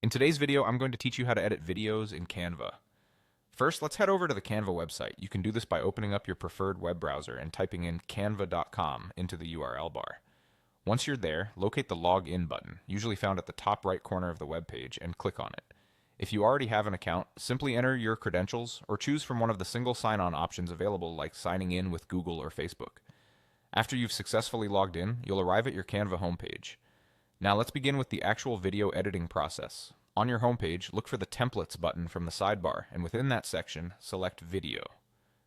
In today's video, I'm going to teach you how to edit videos in Canva. First, let's head over to the Canva website. You can do this by opening up your preferred web browser and typing in canva.com into the URL bar. Once you're there, locate the Login button, usually found at the top right corner of the web page, and click on it. If you already have an account, simply enter your credentials or choose from one of the single sign-on options available like signing in with Google or Facebook. After you've successfully logged in, you'll arrive at your Canva homepage. Now let's begin with the actual video editing process. On your homepage, look for the Templates button from the sidebar, and within that section, select Video.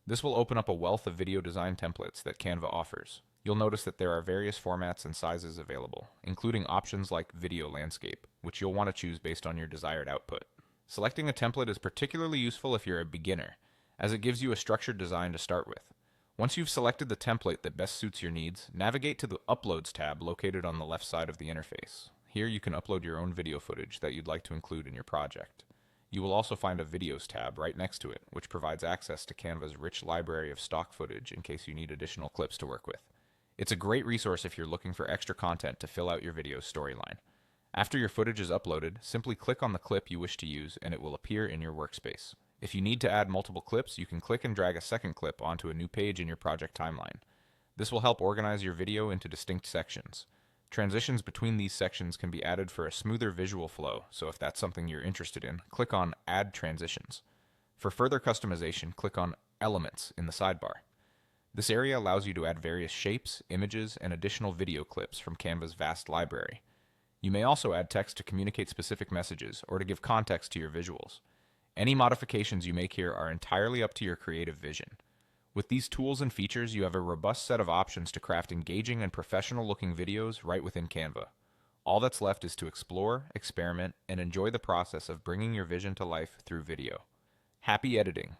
This will open up a wealth of video design templates that Canva offers. You'll notice that there are various formats and sizes available, including options like Video Landscape, which you'll want to choose based on your desired output. Selecting a template is particularly useful if you're a beginner, as it gives you a structured design to start with. Once you've selected the template that best suits your needs, navigate to the Uploads tab located on the left side of the interface. Here you can upload your own video footage that you'd like to include in your project. You will also find a Videos tab right next to it, which provides access to Canva's rich library of stock footage in case you need additional clips to work with. It's a great resource if you're looking for extra content to fill out your video's storyline. After your footage is uploaded, simply click on the clip you wish to use and it will appear in your workspace. If you need to add multiple clips, you can click and drag a second clip onto a new page in your project timeline. This will help organize your video into distinct sections. Transitions between these sections can be added for a smoother visual flow, so if that's something you're interested in, click on Add Transitions. For further customization, click on Elements in the sidebar. This area allows you to add various shapes, images, and additional video clips from Canva's vast library. You may also add text to communicate specific messages or to give context to your visuals. Any modifications you make here are entirely up to your creative vision. With these tools and features, you have a robust set of options to craft engaging and professional-looking videos right within Canva. All that's left is to explore, experiment, and enjoy the process of bringing your vision to life through video. Happy editing!